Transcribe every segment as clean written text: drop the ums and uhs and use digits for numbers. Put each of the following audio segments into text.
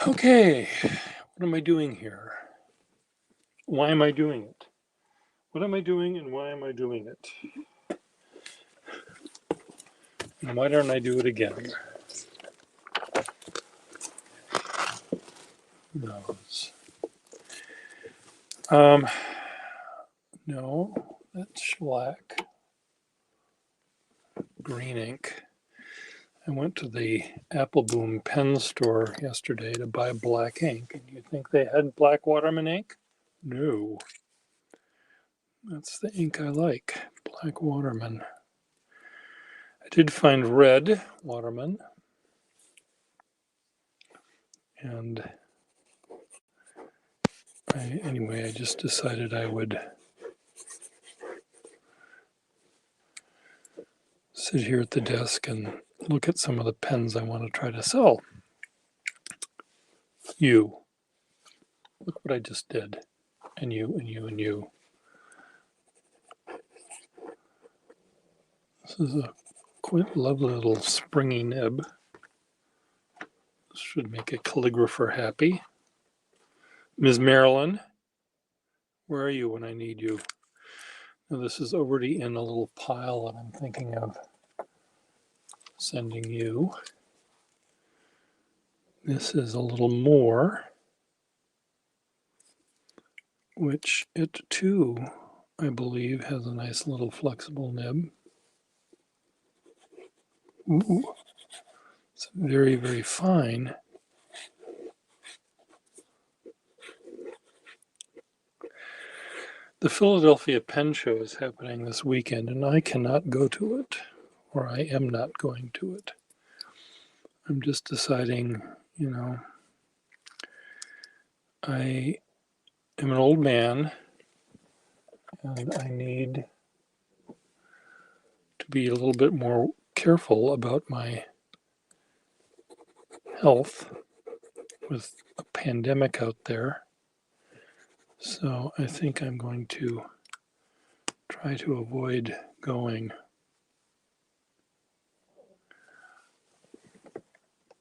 Okay, what am I doing here? Why am I doing it? What am I doing and why am I doing it? And why don't I do it again? Who knows? No, that's shellac. Green ink. I went to the Appleboom pen store yesterday to buy black ink, and you think they had black Waterman ink? No. That's the ink I like, black Waterman. I did find red Waterman, and anyway, I just decided I would sit here at the desk and look at some of the pens I want to try to sell. You. Look what I just did. And you, and you, and you. This is a quite lovely little springy nib. This should make a calligrapher happy. Ms. Marilyn, where are you when I need you? Now, this is already in a little pile that I'm thinking of sending you. This is a little more, which it too, I believe, has a nice little flexible nib. Ooh, it's very, very fine. The Philadelphia Pen Show is happening this weekend, and I cannot go to it, or I am not going to it. I'm just deciding, I am an old man, and I need to be a little bit more careful about my health with a pandemic out there. So I think I'm going to try to avoid going.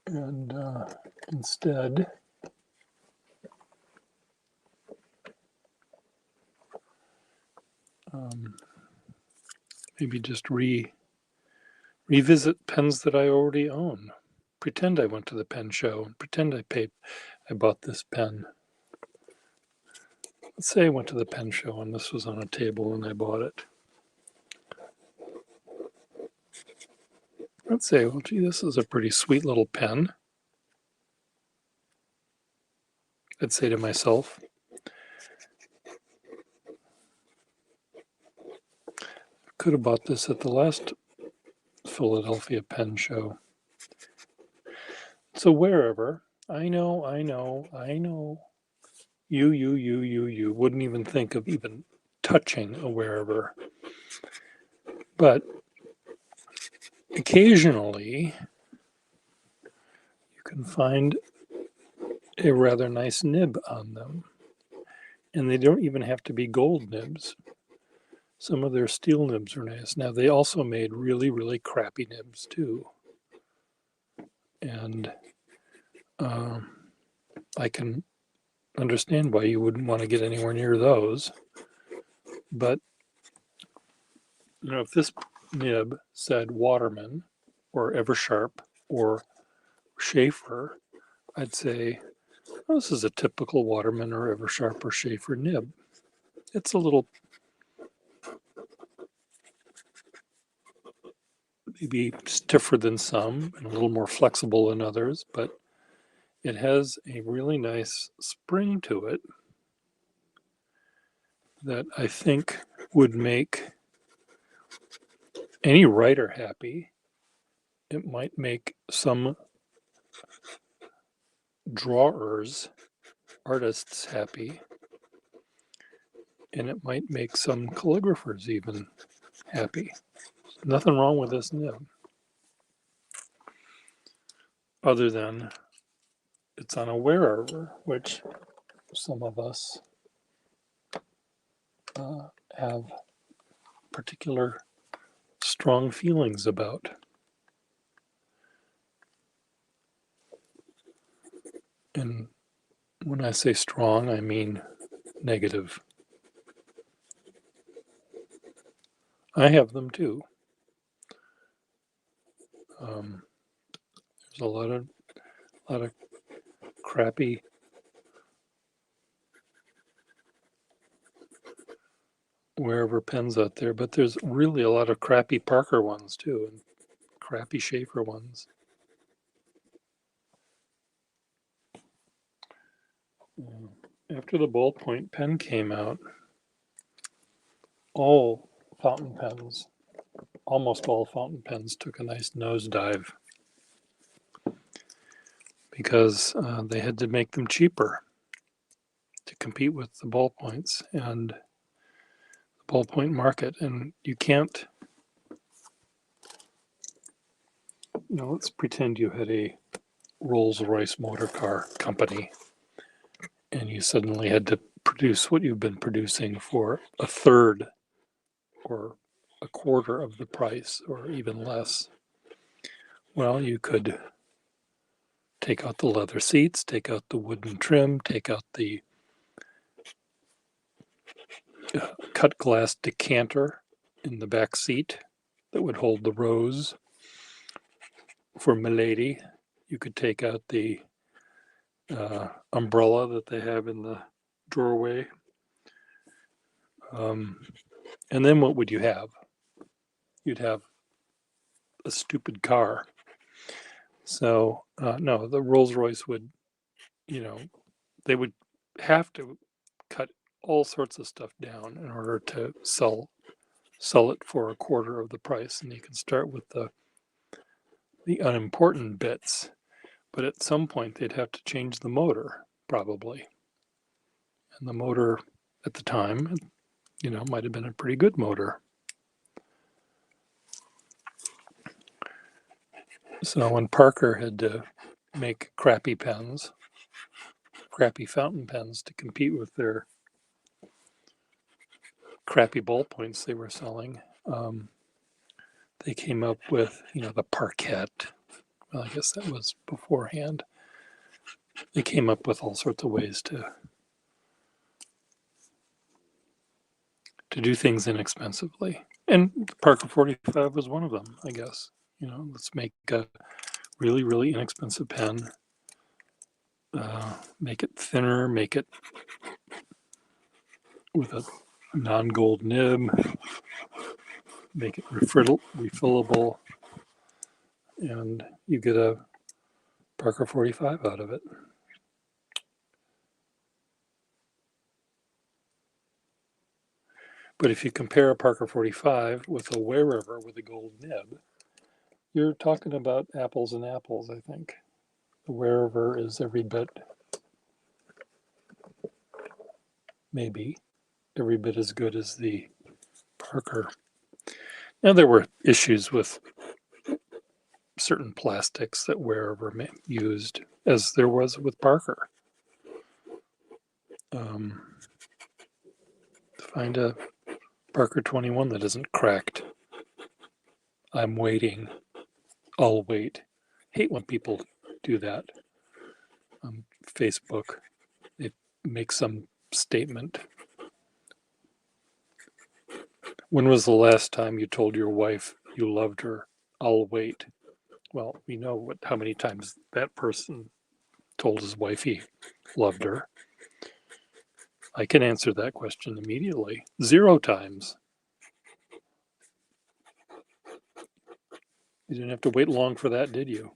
And instead, maybe just revisit pens that I already own. Pretend I went to the pen show and pretend I bought this pen. Let's say I went to the pen show and this was on a table and I bought it. Let's say, well, gee, this is a pretty sweet little pen. I'd say to myself, I could have bought this at the last Philadelphia pen show. So wherever, I know, you wouldn't even think of even touching a wherever. But occasionally, you can find a rather nice nib on them. And they don't even have to be gold nibs. Some of their steel nibs are nice. Now, they also made really, really crappy nibs, too. And I can understand why you wouldn't want to get anywhere near those. But, if this nib said Waterman or Eversharp or Schaefer, I'd say, well, this is a typical Waterman or Eversharp or Schaefer nib. It's a little maybe stiffer than some and a little more flexible than others, but it has a really nice spring to it that I think would make any writer happy. It might make some drawers, artists happy, and it might make some calligraphers even happy. Nothing wrong with this nib, other than it's on a wearer, which some of us have particular strong feelings about. And when I say strong, I mean negative. I have them too. There's a lot of crappy Wearhover pens out there, but there's really a lot of crappy Parker ones too, and crappy Schaefer ones. After the ballpoint pen came out, all fountain pens, almost all fountain pens, took a nice nosedive because they had to make them cheaper to compete with the ballpoints and the ballpoint market. And you can't, let's pretend you had a Rolls-Royce motor car company and you suddenly had to produce what you've been producing for a third or a quarter of the price or even less. Well, you could take out the leather seats, take out the wooden trim, take out the cut glass decanter in the back seat that would hold the rose for Milady. You could take out the umbrella that they have in the doorway. And then what would you have? You'd have a stupid car. So no, the Rolls-Royce would, they would have to cut all sorts of stuff down in order to sell it for a quarter of the price. And you can start with the unimportant bits, but at some point they'd have to change the motor probably. And the motor at the time, might have been a pretty good motor. So when Parker had to make crappy pens, crappy fountain pens to compete with their crappy ballpoints they were selling, they came up with, the Parkette. Well, I guess that was beforehand. They came up with all sorts of ways to do things inexpensively. And the Parker 45 was one of them, I guess. Let's make a really, really inexpensive pen. Make it thinner, make it with a non-gold nib, make it refillable, and you get a Parker 45 out of it. But if you compare a Parker 45 with a Wearhover with a gold nib, you're talking about apples and apples, I think. The Wearhover is every bit, maybe, every bit as good as the Parker. Now, there were issues with certain plastics that Wearhover used, as there was with Parker. Find a Parker 21 that isn't cracked. I'm waiting. I'll wait. Hate when people do that on Facebook. They make some statement. When was the last time you told your wife you loved her? I'll wait. Well, we know how many times that person told his wife he loved her. I can answer that question immediately. 0 times. You didn't have to wait long for that, did you?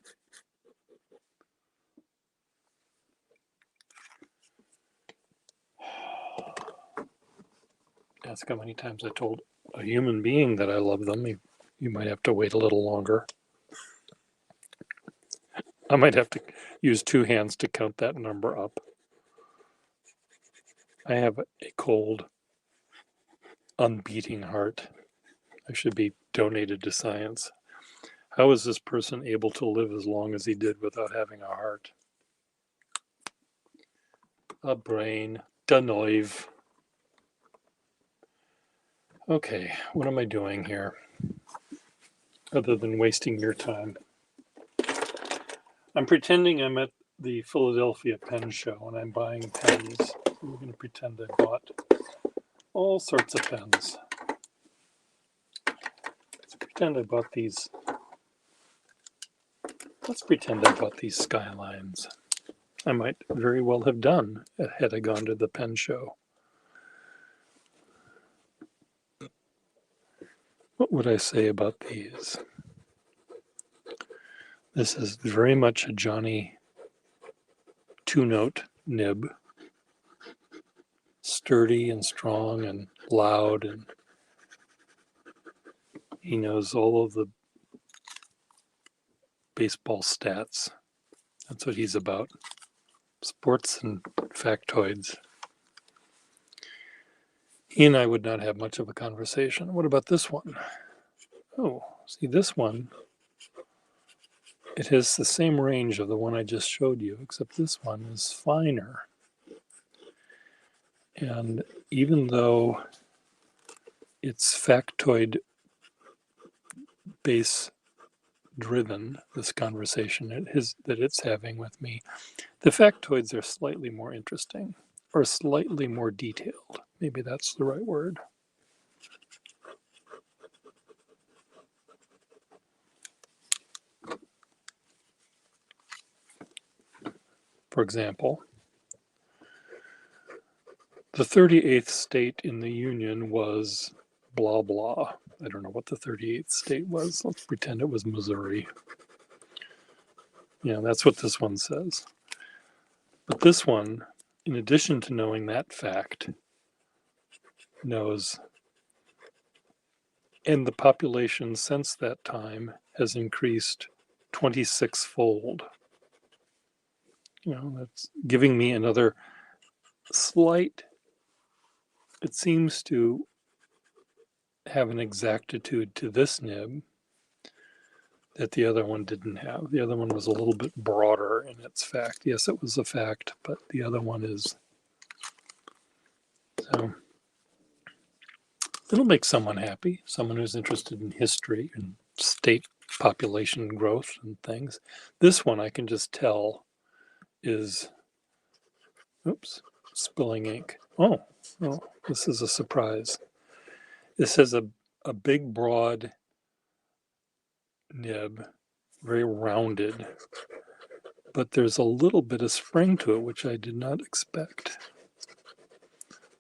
Ask how many times I told a human being that I love them. You might have to wait a little longer. I might have to use 2 hands to count that number up. I have a cold, unbeating heart. I should be donated to science. How is this person able to live as long as he did without having a heart? A brain. Da noive. Okay, what am I doing here? Other than wasting your time. I'm pretending I'm at the Philadelphia Pen Show and I'm buying pens. We're going to pretend I bought all sorts of pens. Let's pretend I bought these. Let's pretend I bought these Skylines. I might very well have done had I gone to the pen show. What would I say about these? This is very much a Johnny two-note nib. Sturdy and strong and loud, and he knows all of the baseball stats. That's what he's about. Sports and factoids. He and I would not have much of a conversation. What about this one? Oh, see this one. It has the same range of the one I just showed you, except this one is finer. And even though it's factoid base driven, this conversation that it's having with me, the factoids are slightly more interesting or slightly more detailed. Maybe that's the right word. For example, the 38th state in the Union was blah, blah. I don't know what the 38th state was. Let's pretend it was Missouri. Yeah, that's what this one says. But this one, in addition to knowing that fact, knows, and the population since that time has increased 26-fold. You know, that's giving me another slight, it seems to have an exactitude to this nib that the other one didn't have. The other one was a little bit broader in its fact. Yes, it was a fact, but the other one is. So it'll make someone happy, someone who's interested in history and state population growth and things. This one I can just tell is, oops, spilling ink. Oh, this is a surprise. This has a big, broad nib, very rounded, but there's a little bit of spring to it, which I did not expect.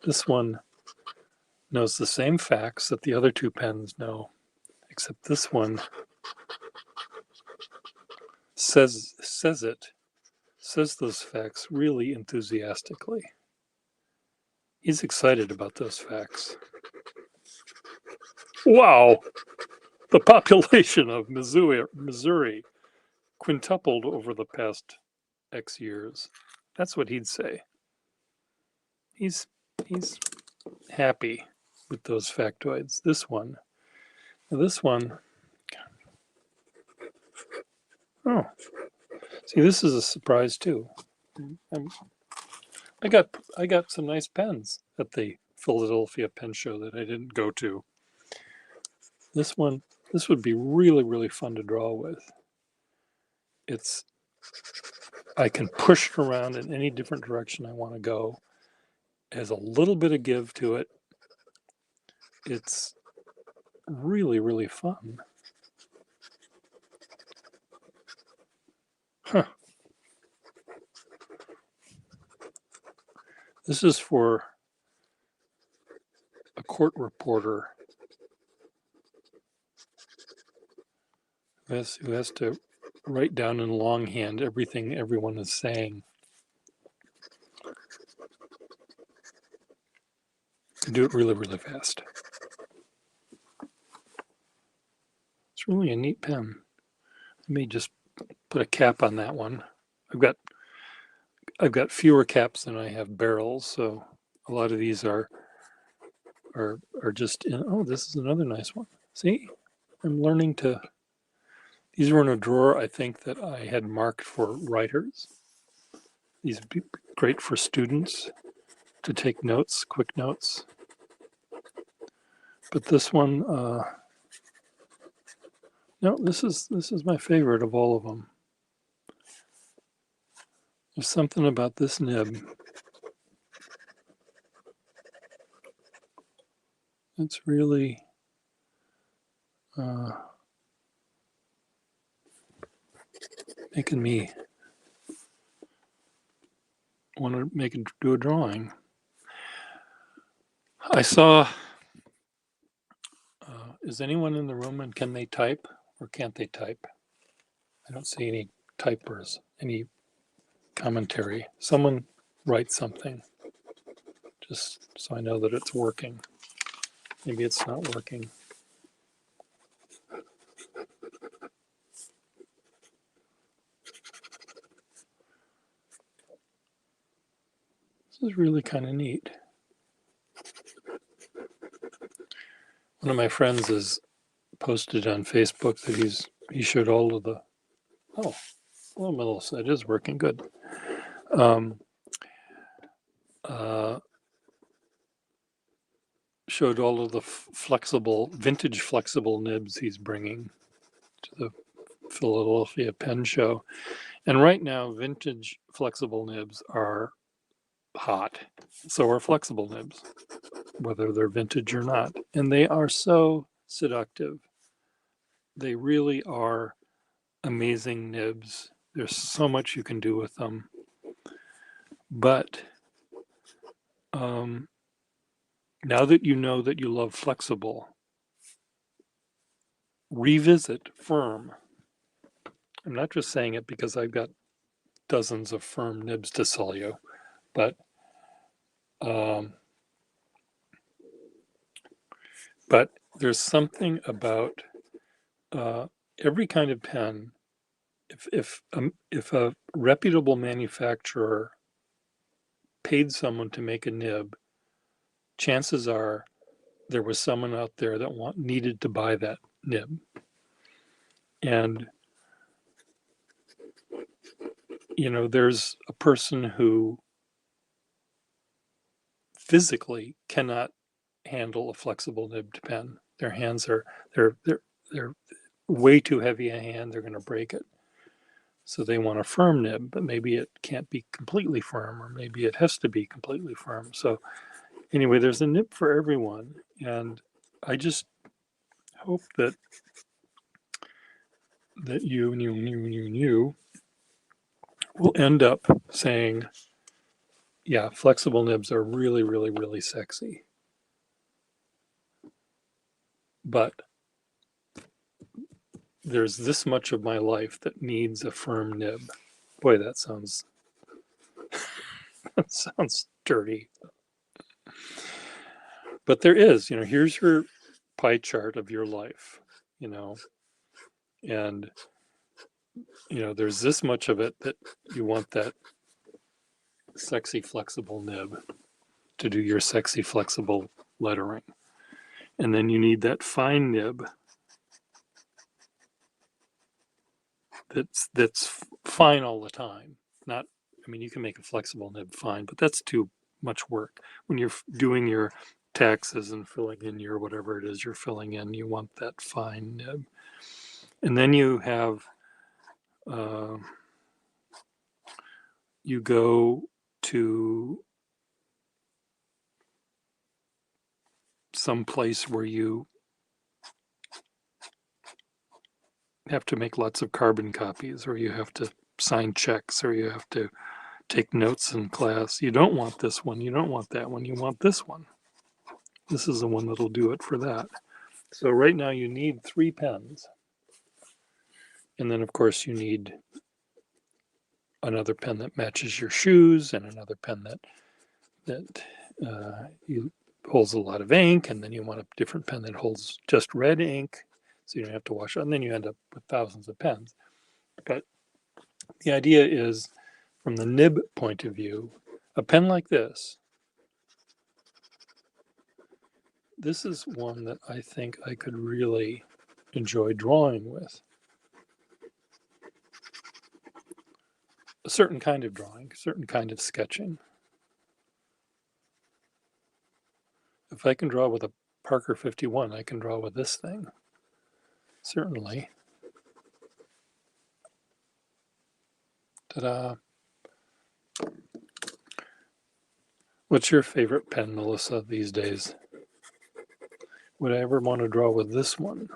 This one knows the same facts that the other two pens know, except this one says those facts really enthusiastically. He's excited about those facts. Wow, the population of Missouri quintupled over the past X years. That's what he'd say. He's happy with those factoids. This one, oh, see, this is a surprise too. I got some nice pens at the Philadelphia Pen Show that I didn't go to. This would be really, really fun to draw with. I can push it around in any different direction I want to go. It has a little bit of give to it. It's really, really fun. Huh. This is for a court reporter who has to write down in longhand everything everyone is saying. To do it really, really fast. It's really a neat pen. I may just put a cap on that one. I've got fewer caps than I have barrels, so a lot of these are just in. Oh, this is another nice one. See, I'm learning to. These were in a drawer, I think, that I had marked for writers. These would be great for students to take notes, quick notes. But this one, no, this is my favorite of all of them. There's something about this nib. It's really making me want to do a drawing. I saw, is anyone in the room and can they type or can't they type? I don't see any typers, any commentary. Someone write something just so I know that it's working. Maybe it's not working. This is really kind of neat. One of my friends has posted on Facebook that he showed all of the, oh, well, Melissa, it is working good. Showed all of the vintage flexible nibs he's bringing to the Philadelphia Pen Show. And right now, vintage flexible nibs are hot. So are flexible nibs, whether they're vintage or not. And they are so seductive. They really are amazing nibs. There's so much you can do with them. But now that you know that you love flexible, revisit firm. I'm not just saying it because I've got dozens of firm nibs to sell you, but there's something about every kind of pen. If a reputable manufacturer paid someone to make a nib, chances are there was someone out there that needed to buy that nib. And there's a person who physically cannot handle a flexible nibbed pen. Their hands are they're way too heavy a hand. They're going to break it. So they want a firm nib, but maybe it can't be completely firm, or maybe it has to be completely firm. So anyway, there's a nib for everyone, and I just hope that you will end up saying, yeah, flexible nibs are really, really, really sexy. But there's this much of my life that needs a firm nib. Boy, that sounds that sounds dirty. But there is, here's your pie chart of your life, and there's this much of it that you want that sexy flexible nib to do your sexy flexible lettering. And then you need that fine nib that's fine all the time. You can make a flexible nib fine, but that's too much work. When you're doing your taxes and filling in your whatever it is you're filling in, you want that fine nib. And then you have you go to some place where you have to make lots of carbon copies, or you have to sign checks, or you have to take notes in class. You don't want this one. You don't want that one. You want this one. This is the one that'll do it for that. So right now you need 3 pens. And then, of course, you need another pen that matches your shoes, and another pen that you holds a lot of ink, and then you want a different pen that holds just red ink, so you don't have to wash it, and then you end up with thousands of pens. But the idea is, from the nib point of view, a pen like this is one that I think I could really enjoy drawing with. A certain kind of drawing, a certain kind of sketching. If I can draw with a Parker 51, I can draw with this thing. Certainly. Ta-da. What's your favorite pen, Melissa, these days? Would I ever want to draw with this one?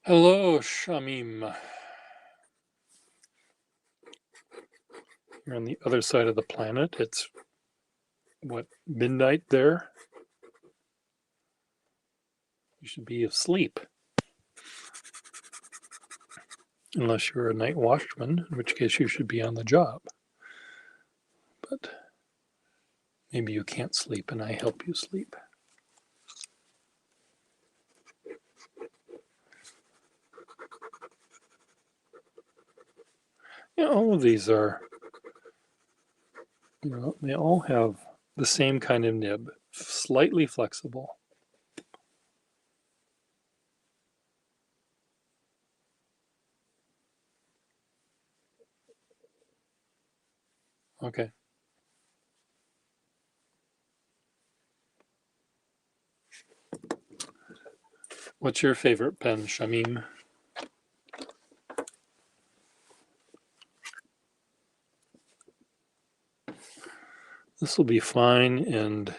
Hello, Shamim. You're on the other side of the planet. It's, what, midnight there? You should be asleep. Unless you're a night watchman, in which case you should be on the job. But maybe you can't sleep and I help you sleep. Yeah, all of these are, they all have the same kind of nib, slightly flexible. Okay. What's your favorite pen, Shamim? This will be fine, and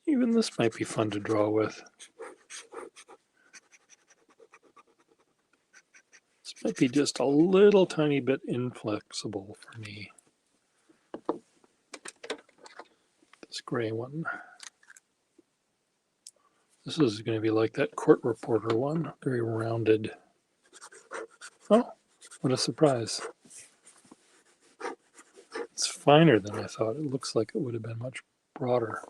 even this might be fun to draw with. This might be just a little tiny bit inflexible for me. This gray one. This is going to be like that court reporter one, very rounded. Oh, what a surprise. It's finer than I thought. It looks like it would have been much broader.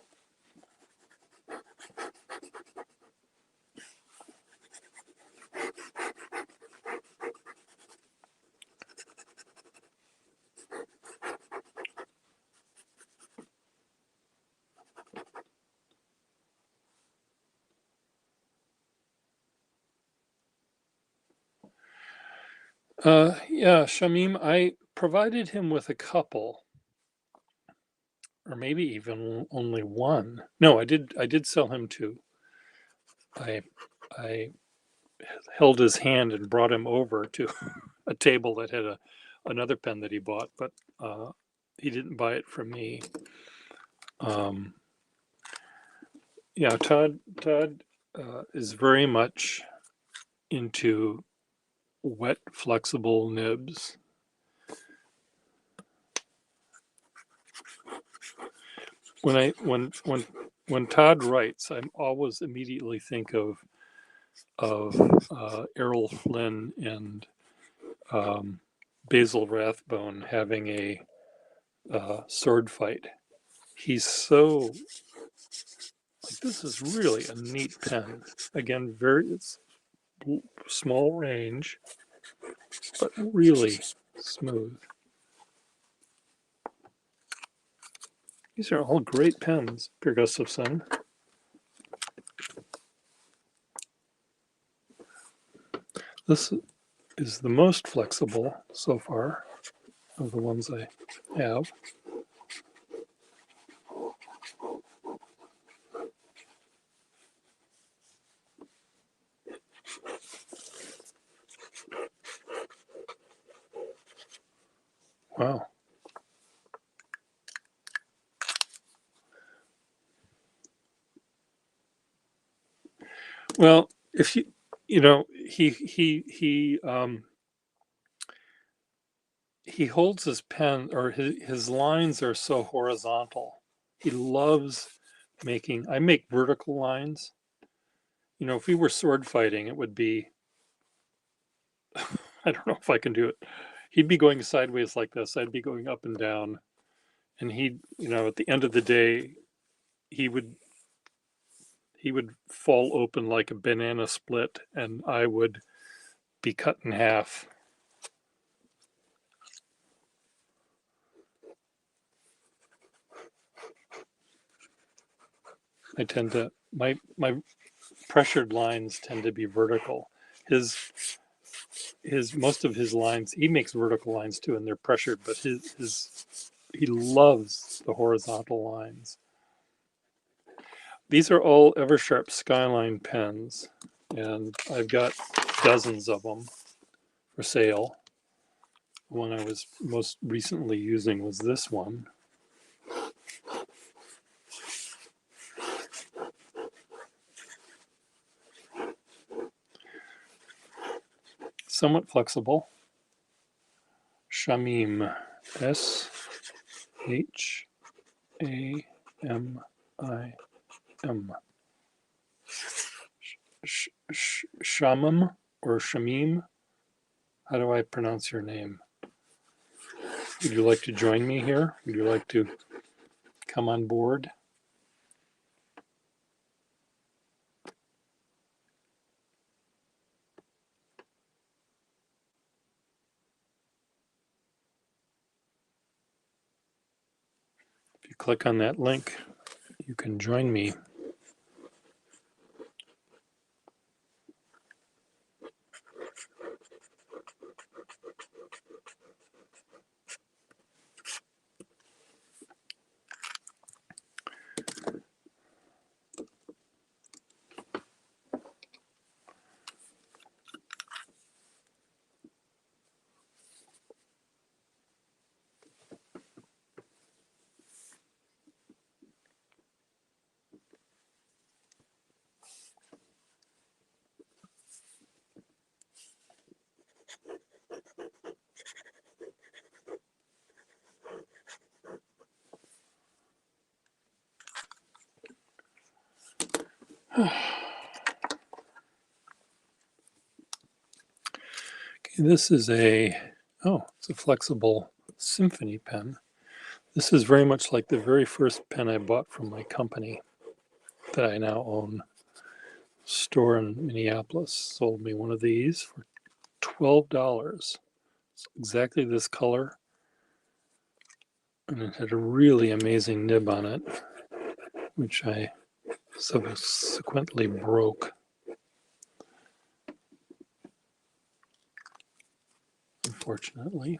Yeah, Shamim, I provided him with a couple, or maybe even only one. No, I did sell him two. I held his hand and brought him over to a table that had another pen that he bought, but he didn't buy it from me. Yeah, Todd is very much into wet, flexible nibs. When Todd writes, I always immediately think of Errol Flynn and Basil Rathbone having a sword fight. He's so like, this is really a neat pen. Again, it's small range, but really smooth. These are all great pens, Per Gustafson. This is the most flexible so far of the ones I have. Wow. Well, if he holds his pen, or his lines are so horizontal. He loves making. I make vertical lines. If we were sword fighting, it would be. I don't know if I can do it. He'd be going sideways like this. I'd be going up and down, and he'd, at the end of the day, he would fall open like a banana split, and I would be cut in half. I tend to my pressured lines tend to be vertical. His most of his lines, he makes vertical lines too, and they're pressured, but he loves the horizontal lines. These are all Eversharp Skyline pens, and I've got dozens of them for sale. The one I was most recently using was this one. Somewhat flexible. Shamim, S-H-A-M-I-M. Shamim or Shamim? How do I pronounce your name? Would you like to join me here? Would you like to come on board? If you click on that link, you can join me. This is it's a flexible symphony pen. This is very much like the very first pen I bought from my company that I now own. Store in Minneapolis sold me one of these for $12. It's exactly this color, and it had a really amazing nib on it, which I subsequently broke, unfortunately.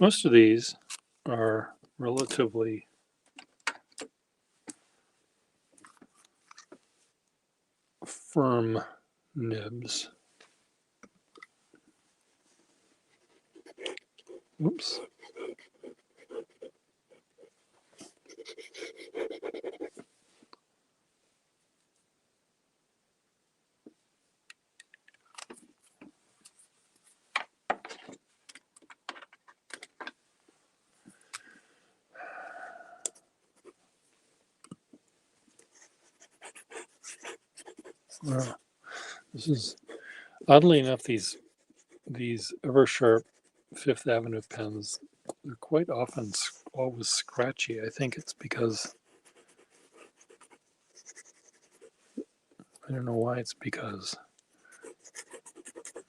Most of these are relatively firm nibs. Oops. Well, this is oddly enough, these Eversharp Fifth Avenue pens, they're quite often always scratchy. I think it's because, I don't know why it's because.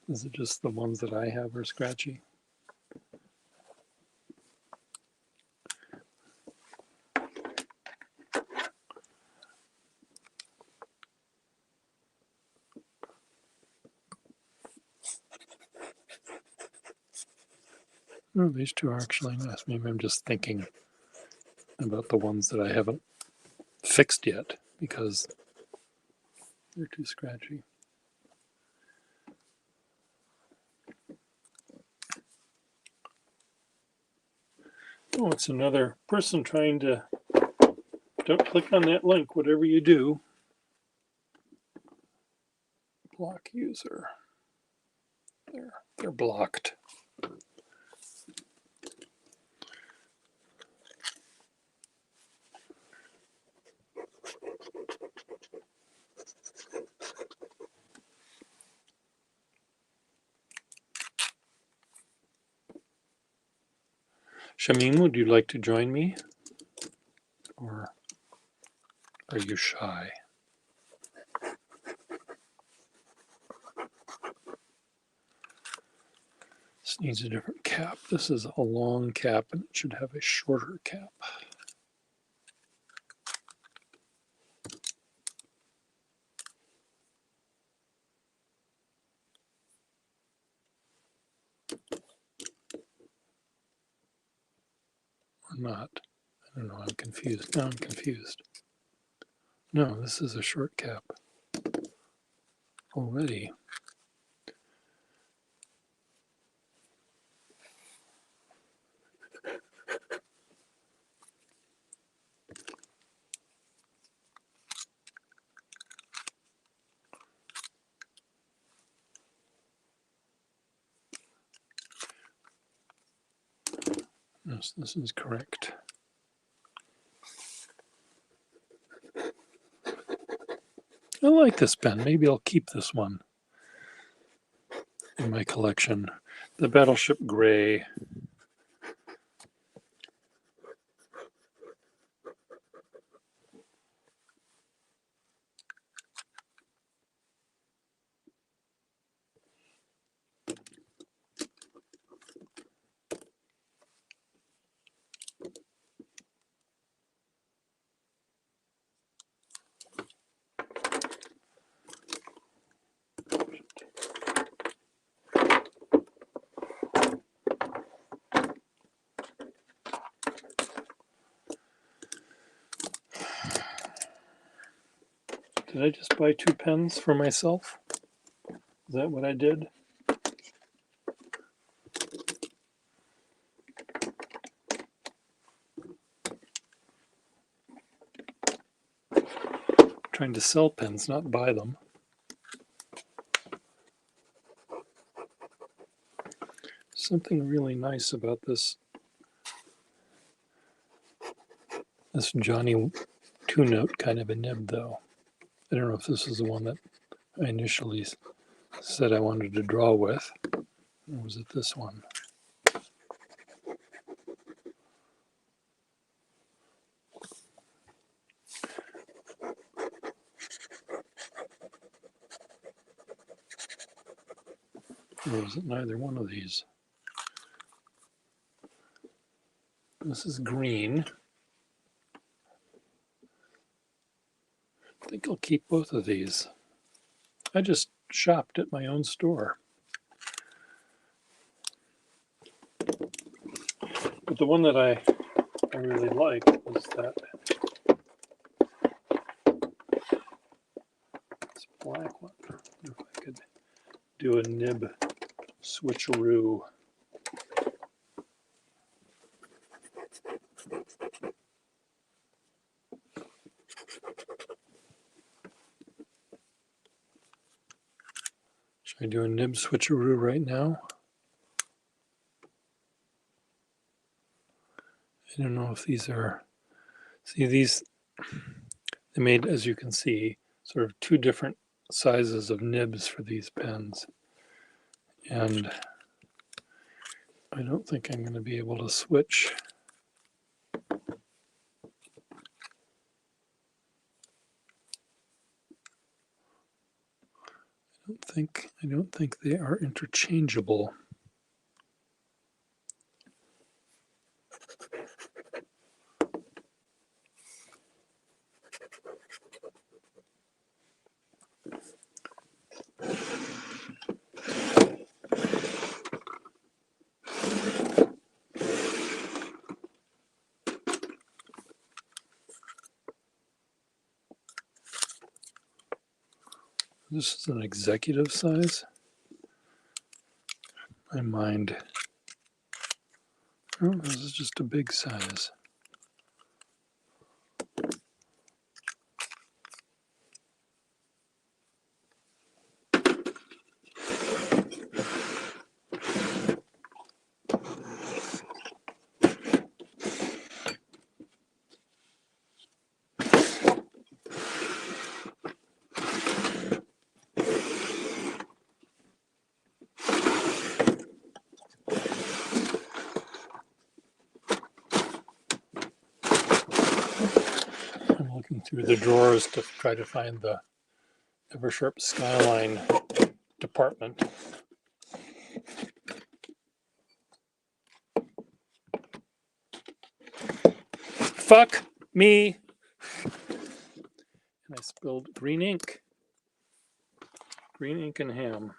Is it just the ones that I have are scratchy? No, these two are actually nice. Maybe I'm just thinking about the ones that I haven't fixed yet because they're too scratchy. Oh, it's another person trying to, don't click on that link, whatever you do. Block user. There, they're blocked. Shamim, would you like to join me? Or are you shy? This needs a different cap. This is a long cap and it should have a shorter cap. or not. I don't know, I'm confused. Now I'm confused. No, this is a short cap already. Yes, this is correct. I like this pen. Maybe I'll keep this one in my collection. The Battleship Gray. Did I just buy 2 pens for myself? Is that what I did? Trying to sell pens, not buy them. Something really nice about this Johnny 2-note kind of a nib, though. I don't know if this is the one that I initially said I wanted to draw with, or was it this one? Or was it neither one of these? This is green. I think I'll keep both of these. I just shopped at my own store. But the one that I really like is that this black one. I wonder if I could do a nib switcheroo. Should I do a nib switcheroo right now? I don't know if these are, see these, they made, as you can see, sort of 2 different sizes of nibs for these pens. And I don't think I'm going to be able to switch. I don't think they are interchangeable. This is an executive size. My mind. Oh, this is just a big size. I'm looking through the drawers to try to find the Eversharp Skyline department. Fuck me! And I spilled green ink. Green ink and ham.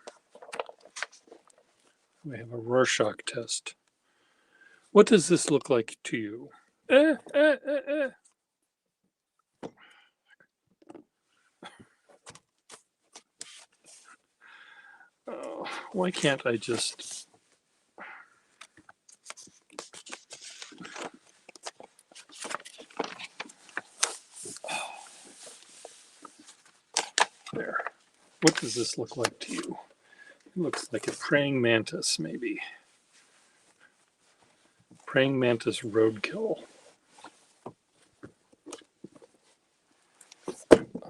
We have a Rorschach test. What does this look like to you? Oh, why can't I just... There. What does this look like to you? It looks like a praying mantis, maybe. Praying mantis roadkill.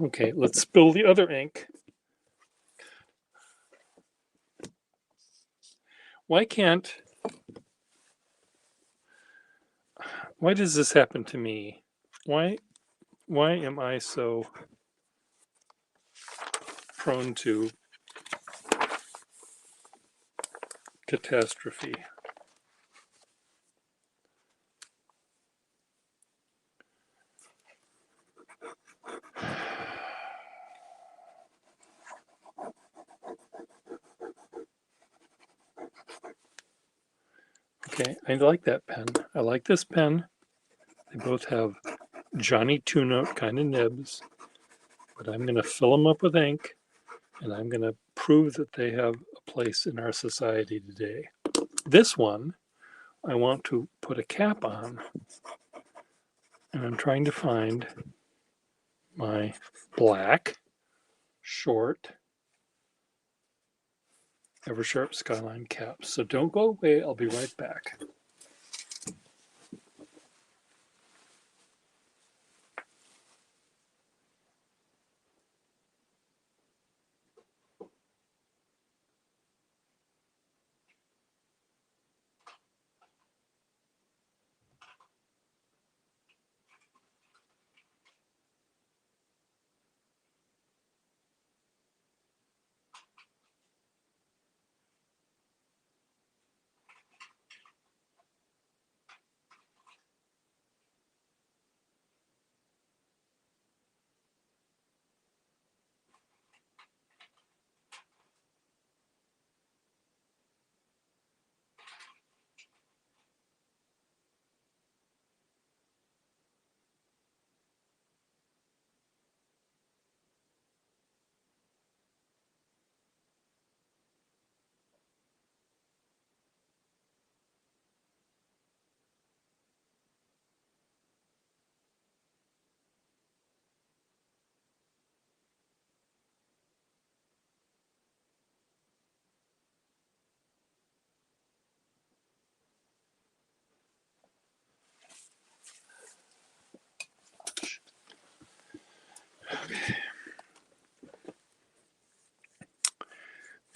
Okay, let's spill the other ink. Why does this happen to me? Why am I so prone to catastrophe? Okay, I like that pen. I like this pen. They both have Johnny Two-Note kind of nibs, but I'm going to fill them up with ink, and I'm going to prove that they have a place in our society today. This one, I want to put a cap on, and I'm trying to find my black, short, Eversharp Skyline cap. So don't go away, I'll be right back.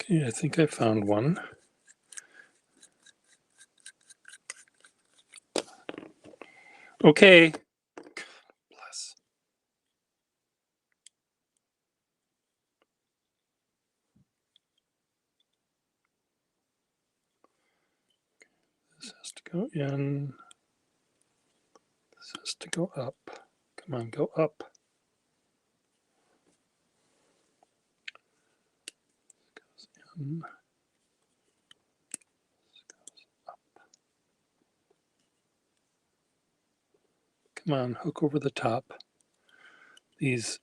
Okay, I think I found one. Okay. Bless. This has to go in. This has to go up. Come on, go up. This goes in. This goes up. Come on, hook over the top. These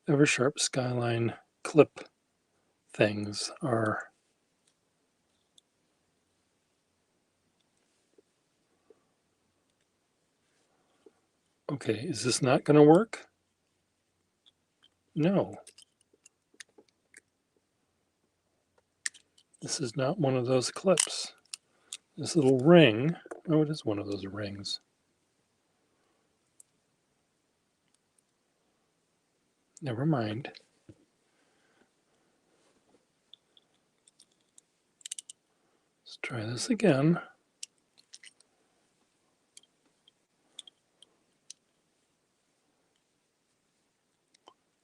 Eversharp Skyline clip things are... Okay, is this not going to work? No. This is not one of those clips. This little ring, oh, it is one of those rings. Never mind. Let's try this again.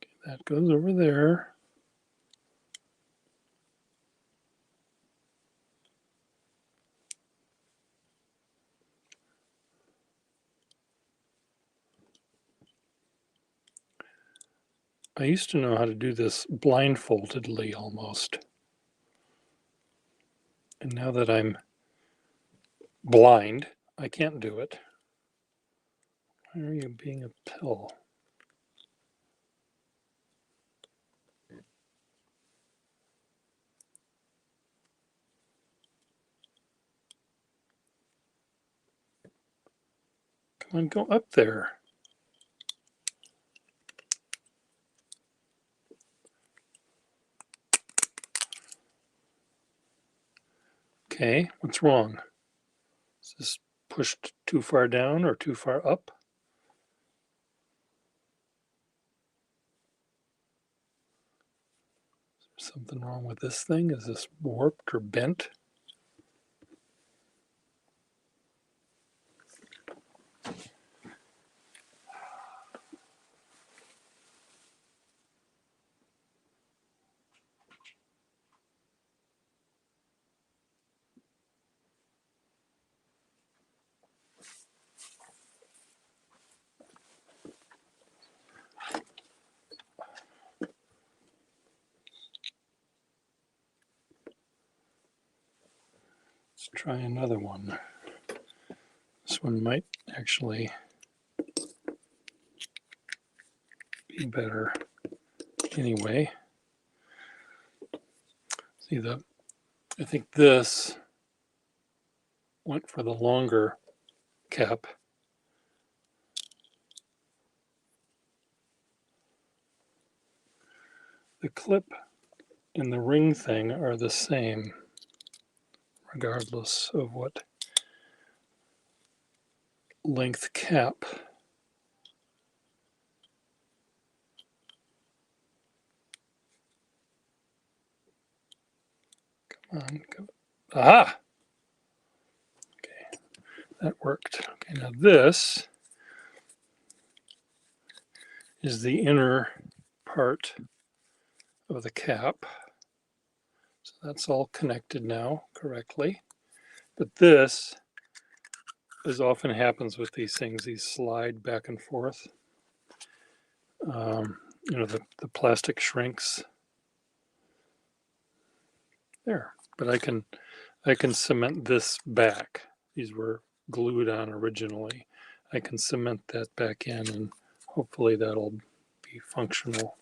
Okay, that goes over there. I used to know how to do this blindfoldedly almost. And now that I'm blind, I can't do it. Why are you being a pill? Come on, go up there. Okay, what's wrong? Is this pushed too far down or too far up? Is there something wrong with this thing? Is this warped or bent? Let's try another one. This one might actually be better. Anyway, see I think this went for the longer cap. The clip and the ring thing are the same, regardless of what length cap. Come on, go. Aha! Okay, that worked. Okay, now this is the inner part of the cap. So that's all connected now correctly. But this, as often happens with these things, these slide back and forth. You know, the plastic shrinks. There, but I can cement this back. These were glued on originally. I can cement that back in and hopefully that'll be functional.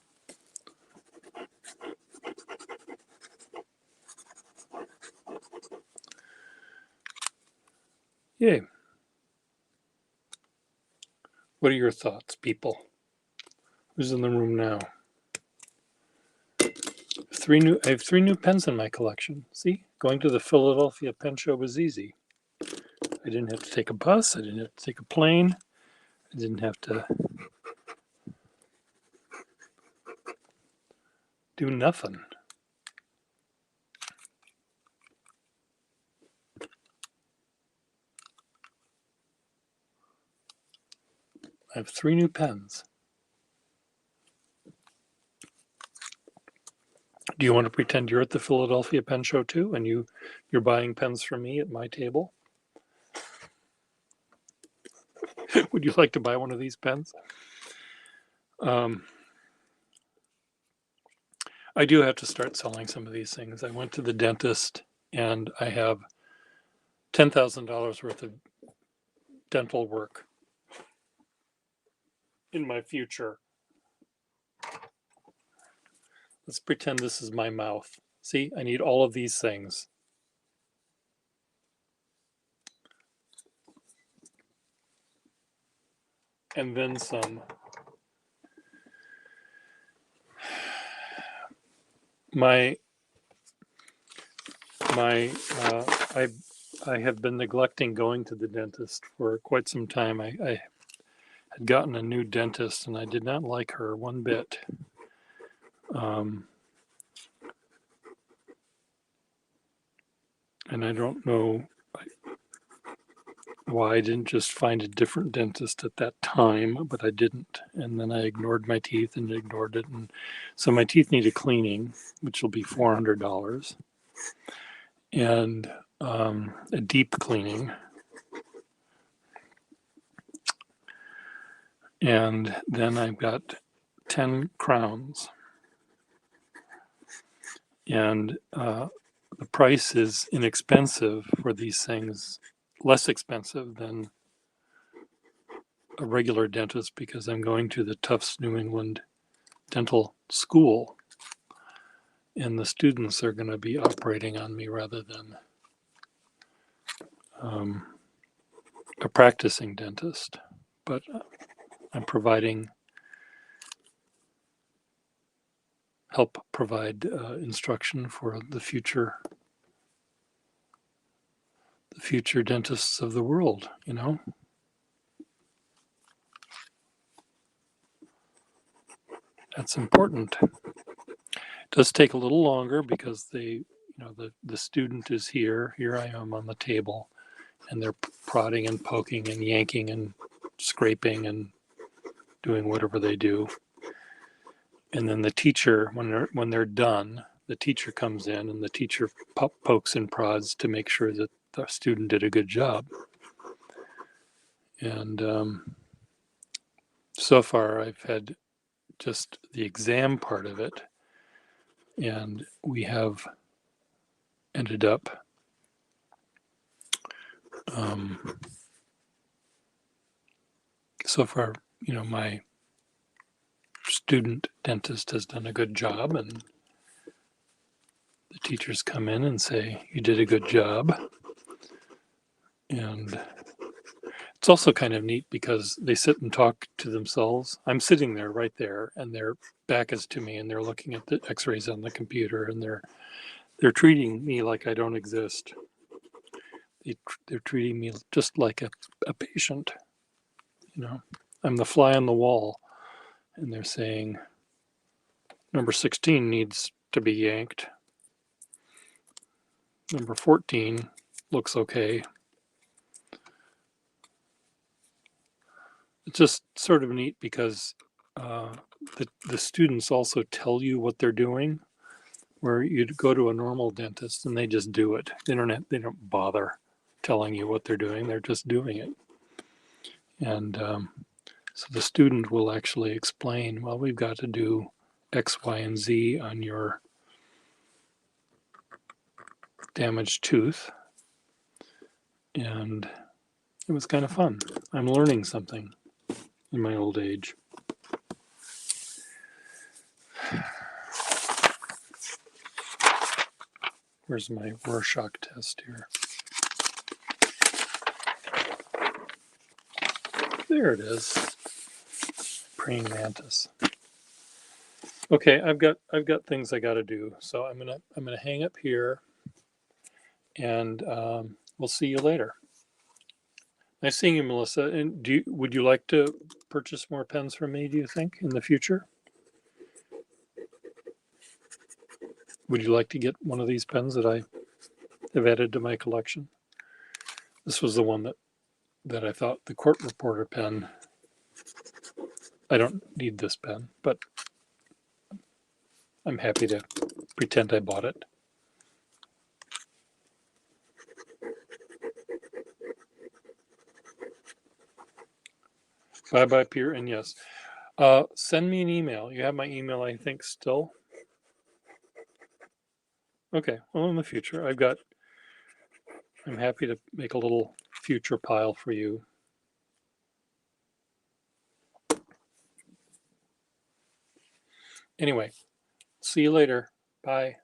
Yay. What are your thoughts, people? Who's in the room now? I have three new pens in my collection. See, going to the Philadelphia Pen Show was easy. I didn't have to take a bus. I didn't have to take a plane. I didn't have to do nothing. I have three new pens. Do you want to pretend you're at the Philadelphia Pen Show too, and you're buying pens for me at my table? Would you like to buy one of these pens? I do have to start selling some of these things. I went to the dentist and I have $10,000 worth of dental work in my future. Let's pretend this is my mouth. See, I need all of these things. And then some. I have been neglecting going to the dentist for quite some time. I had gotten a new dentist and I did not like her one bit. And I don't know why I didn't just find a different dentist at that time, but I didn't. And then I ignored my teeth and ignored it. And so my teeth needed cleaning, which will be $400, and a deep cleaning. And then I've got 10 crowns. And the price is inexpensive for these things less expensive than a regular dentist because I'm going to the Tufts New England Dental School, and the students are going to be operating on me rather than a practicing dentist. But I'm help provide instruction for the future dentists of the world, you know. That's important. It does take a little longer because the student is here. Here I am on the table, and they're prodding and poking and yanking and scraping and doing whatever they do. And then the teacher, when they're done, the teacher comes in and the teacher pokes and prods to make sure that the student did a good job. And so far, I've had just the exam part of it, and we have ended up so far, my student dentist has done a good job, and the teachers come in and say, "You did a good job." And it's also kind of neat because they sit and talk to themselves. I'm sitting there right there, and their back is to me, and they're looking at the x-rays on the computer, and they're treating me like I don't exist. They're treating me just like a patient. I'm the fly on the wall, and they're saying, number 16 needs to be yanked. Number 14 looks okay. It's just sort of neat because the students also tell you what they're doing, where you'd go to a normal dentist and they just do it. They don't bother telling you what they're doing. They're just doing it. And so the student will actually explain, well, we've got to do X, Y, and Z on your damaged tooth. And it was kind of fun. I'm learning something in my old age. Where's my Rorschach test here? There it is. Praying mantis. Okay, I've got things I got to do, so I'm gonna hang up here, and we'll see you later. Nice seeing you, Melissa. And would you like to purchase more pens from me, do you think, in the future? Would you like to get one of these pens that I have added to my collection? This was the one that I thought, the court reporter pen. I don't need this pen, but I'm happy to pretend I bought it. Bye-bye, Pierre, and yes. Send me an email. You have my email, I think, still? Okay, well, in the future, I'm happy to make a little future pile for you. Anyway, see you later. Bye.